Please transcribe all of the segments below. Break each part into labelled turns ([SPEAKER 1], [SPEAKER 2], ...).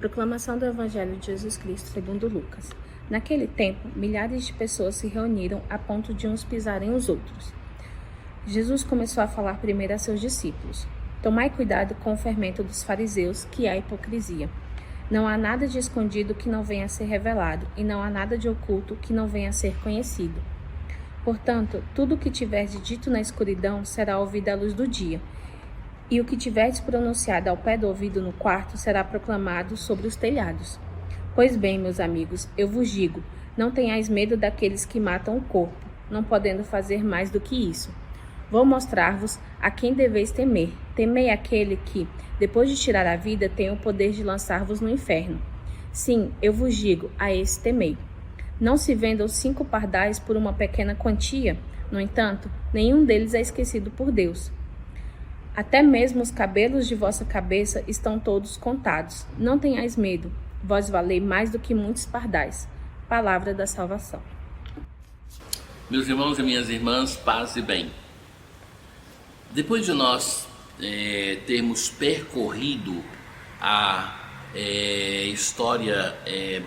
[SPEAKER 1] Proclamação do Evangelho de Jesus Cristo segundo Lucas. Naquele tempo, milhares de pessoas se reuniram a ponto de uns pisarem os outros. Jesus começou a falar primeiro a seus discípulos. Tomai cuidado com o fermento dos fariseus, que é a hipocrisia. Não há nada de escondido que não venha a ser revelado, e não há nada de oculto que não venha a ser conhecido. Portanto, tudo o que tiverdes dito na escuridão será ouvido à luz do dia, e o que tiverdes pronunciado ao pé do ouvido no quarto será proclamado sobre os telhados. Pois bem, meus amigos, eu vos digo, não tenhais medo daqueles que matam o corpo, não podendo fazer mais do que isso. Vou mostrar-vos a quem deveis temer. Temei aquele que, depois de tirar a vida, tem o poder de lançar-vos no inferno. Sim, eu vos digo, a esse temei. Não se vendam 5 pardais por uma pequena quantia, no entanto, nenhum deles é esquecido por Deus. Até mesmo os cabelos de vossa cabeça estão todos contados. Não tenhais medo, vós valei mais do que muitos pardais. Palavra da salvação.
[SPEAKER 2] Meus irmãos e minhas irmãs, paz e bem. Depois de nós termos percorrido a história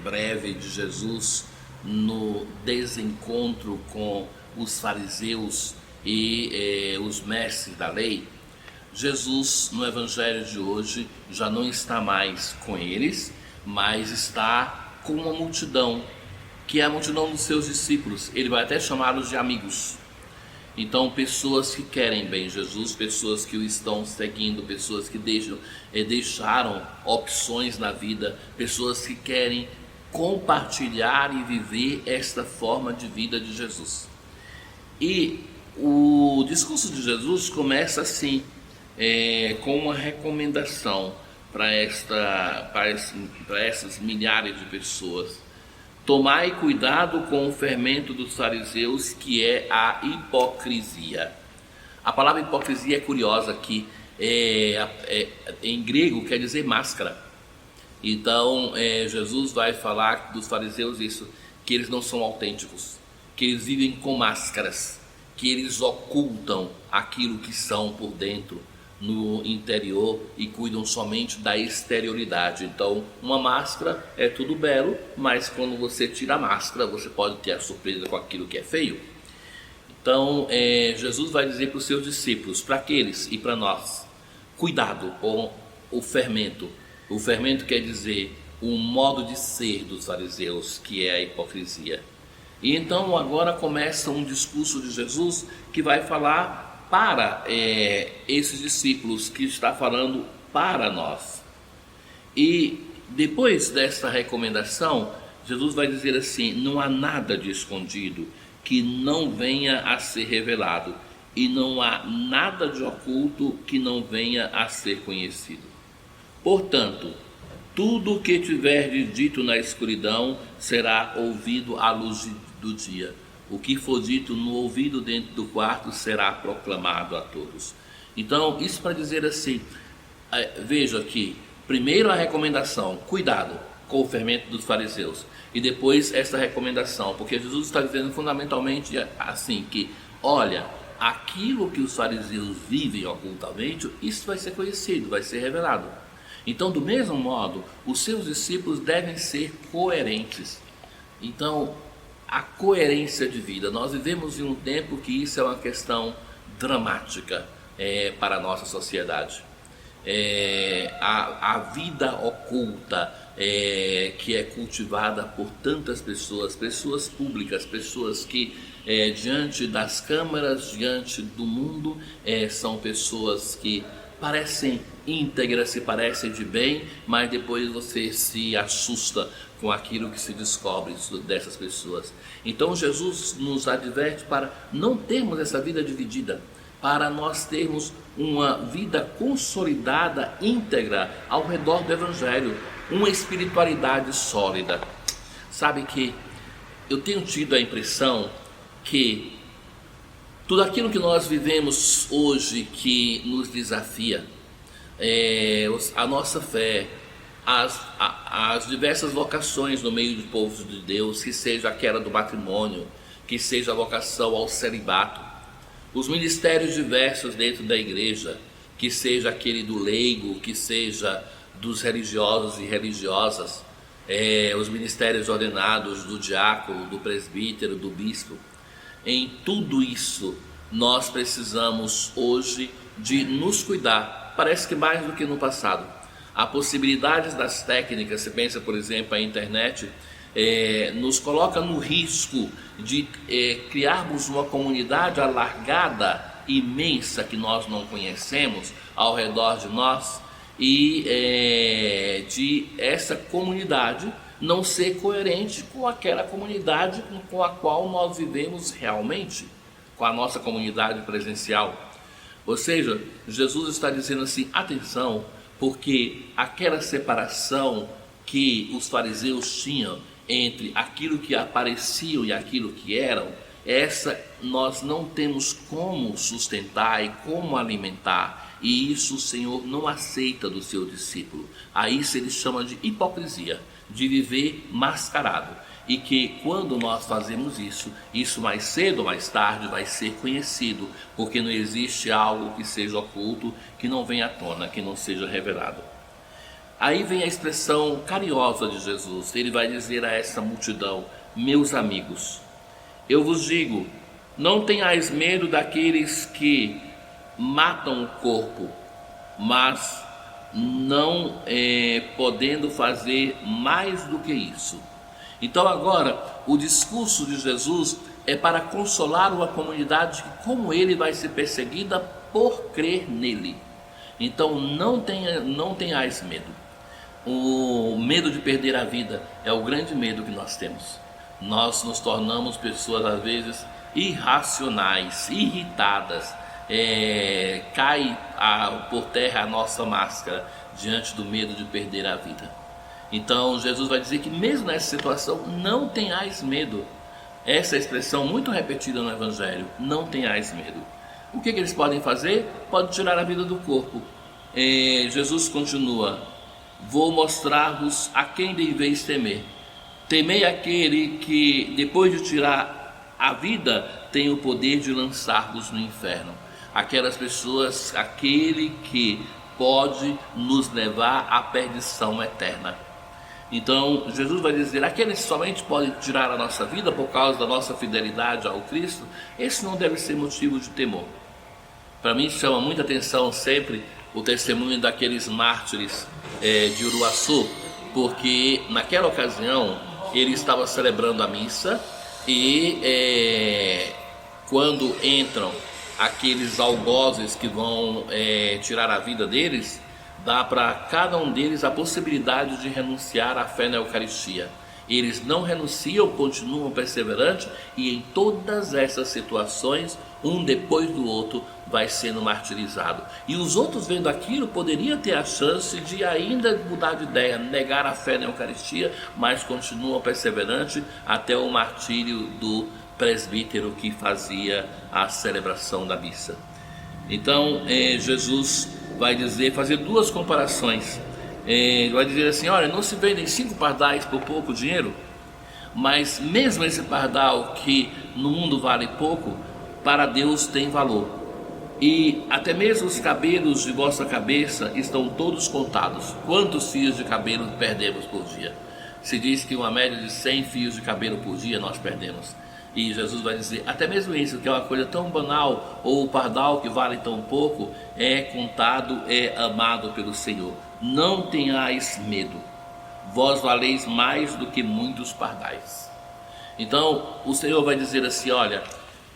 [SPEAKER 2] breve de Jesus no desencontro com os fariseus e os mestres da lei, Jesus, no Evangelho de hoje, já não está mais com eles, mas está com uma multidão, que é a multidão dos seus discípulos. Ele vai até chamá-los de amigos. Então, pessoas que querem bem Jesus, pessoas que o estão seguindo, pessoas que deixaram opções na vida, pessoas que querem compartilhar e viver esta forma de vida de Jesus. E o discurso de Jesus começa assim, com uma recomendação para essas milhares de pessoas. Tomai cuidado com o fermento dos fariseus, que é a hipocrisia. A palavra hipocrisia é curiosa aqui, em grego quer dizer máscara. Então Jesus vai falar dos fariseus isso, que eles não são autênticos, que eles vivem com máscaras, que eles ocultam aquilo que são por dentro, no interior, e cuidam somente da exterioridade. Então, uma máscara é tudo belo, mas quando você tira a máscara, você pode ter a surpresa com aquilo que é feio. Então, Jesus vai dizer para os seus discípulos, para aqueles e para nós, cuidado com o fermento. O fermento quer dizer o modo de ser dos fariseus, que é a hipocrisia. E então agora começa um discurso de Jesus que vai falar para esses discípulos, que está falando para nós. E depois desta recomendação, Jesus vai dizer assim: não há nada de escondido que não venha a ser revelado, e não há nada de oculto que não venha a ser conhecido. Portanto, tudo o que tiverdes dito na escuridão será ouvido à luz do dia. O que for dito no ouvido dentro do quarto será proclamado a todos. Então, isso para dizer assim, veja aqui, primeiro a recomendação, cuidado com o fermento dos fariseus. E depois essa recomendação, porque Jesus está dizendo fundamentalmente assim, que olha, aquilo que os fariseus vivem ocultamente, isso vai ser conhecido, vai ser revelado. Então, do mesmo modo, os seus discípulos devem ser coerentes. Então, a coerência de vida. Nós vivemos em um tempo que isso é uma questão dramática para a nossa sociedade. A vida oculta que é cultivada por tantas pessoas, pessoas públicas, pessoas que diante das câmeras, diante do mundo, são pessoas que parecem íntegras, se parecem de bem, mas depois você se assusta com aquilo que se descobre dessas pessoas. Então Jesus nos adverte para não termos essa vida dividida, para nós termos uma vida consolidada, íntegra, ao redor do Evangelho, uma espiritualidade sólida. Sabe que eu tenho tido a impressão que tudo aquilo que nós vivemos hoje que nos desafia, a nossa fé, as diversas vocações no meio do povo de Deus, que seja aquela do matrimônio, que seja a vocação ao celibato, os ministérios diversos dentro da igreja, que seja aquele do leigo, que seja dos religiosos e religiosas, os ministérios ordenados do diácono, do presbítero, do bispo. Em tudo isso, nós precisamos hoje de nos cuidar, parece que mais do que no passado. Há possibilidades das técnicas, você pensa, por exemplo, a internet, nos coloca no risco de criarmos uma comunidade alargada, imensa, que nós não conhecemos, ao redor de nós, e de essa comunidade não ser coerente com aquela comunidade com a qual nós vivemos realmente, com a nossa comunidade presencial. Ou seja, Jesus está dizendo assim, atenção, porque aquela separação que os fariseus tinham entre aquilo que apareciam e aquilo que eram, essa nós não temos como sustentar e como alimentar, e isso o Senhor não aceita do seu discípulo. A isso ele chama de hipocrisia, de viver mascarado, e que quando nós fazemos isso mais cedo ou mais tarde vai ser conhecido, porque não existe algo que seja oculto, que não venha à tona, que não seja revelado. Aí vem a expressão carinhosa de Jesus. Ele vai dizer a essa multidão: meus amigos, eu vos digo, não tenhais medo daqueles que matam o corpo, mas não podendo fazer mais do que isso. Então agora, o discurso de Jesus é para consolar uma comunidade que, como ele, vai ser perseguida por crer nele. Então não tenhais medo. O medo de perder a vida é o grande medo que nós temos. Nós nos tornamos pessoas, às vezes, irracionais, irritadas. Cai por terra a nossa máscara diante do medo de perder a vida. Então Jesus vai dizer que mesmo nessa situação, não tenhais medo. Essa expressão muito repetida no Evangelho, não tenhais medo. O que eles podem fazer? Podem tirar a vida do corpo. Jesus continua: vou mostrar-vos a quem deveis temer. Temei aquele que, depois de tirar a vida, tem o poder de lançar-vos no inferno. Aquelas pessoas, aquele que pode nos levar à perdição eterna. Então Jesus vai dizer, aqueles que somente podem tirar a nossa vida por causa da nossa fidelidade ao Cristo, esse não deve ser motivo de temor. Para mim chama muita atenção sempre o testemunho daqueles mártires de Uruaçu, porque naquela ocasião ele estava celebrando a missa e quando entram aqueles algozes que vão tirar a vida deles, dá para cada um deles a possibilidade de renunciar à fé na Eucaristia. Eles não renunciam, continuam perseverantes, e em todas essas situações, um depois do outro vai sendo martirizado. E os outros, vendo aquilo, poderiam ter a chance de ainda mudar de ideia, negar a fé na Eucaristia, mas continuam perseverantes até o martírio do presbítero que fazia a celebração da missa. Então Jesus vai fazer duas comparações. Ele vai dizer assim, olha, não se vendem 5 pardais por pouco dinheiro, mas mesmo esse pardal que no mundo vale pouco, para Deus tem valor. E até mesmo os cabelos de vossa cabeça estão todos contados. Quantos fios de cabelo perdemos por dia? Se diz que uma média de 100 fios de cabelo por dia nós perdemos. E Jesus vai dizer, até mesmo isso, que é uma coisa tão banal, ou o pardal que vale tão pouco, é contado, é amado pelo Senhor. Não tenhais medo, vós valeis mais do que muitos pardais. Então o Senhor vai dizer assim, olha,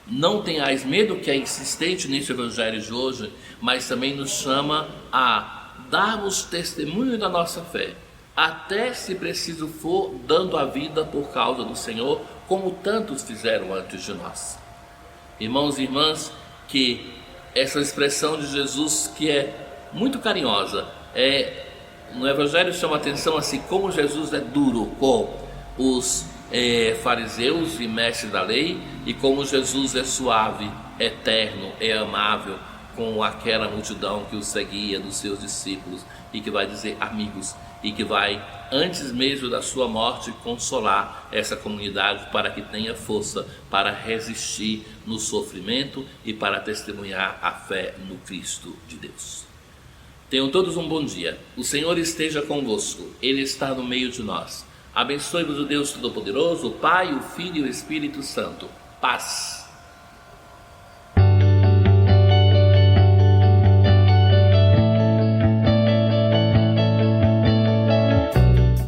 [SPEAKER 2] não tenhais medo, que é insistente nesse evangelho de hoje, mas também nos chama a darmos testemunho da nossa fé, até se preciso for, dando a vida por causa do Senhor, como tantos fizeram antes de nós. Irmãos e irmãs, que essa expressão de Jesus, que é muito carinhosa, no Evangelho chama a atenção assim, como Jesus é duro com os fariseus e mestres da lei, e como Jesus é suave, eterno, é amável com aquela multidão que o seguia, dos seus discípulos, e que vai dizer amigos, e que vai, antes mesmo da sua morte, consolar essa comunidade para que tenha força para resistir no sofrimento e para testemunhar a fé no Cristo de Deus. Tenham todos um bom dia. O Senhor esteja convosco. Ele está no meio de nós. Abençoe-vos o Deus Todo-Poderoso, o Pai, o Filho e o Espírito Santo. Paz.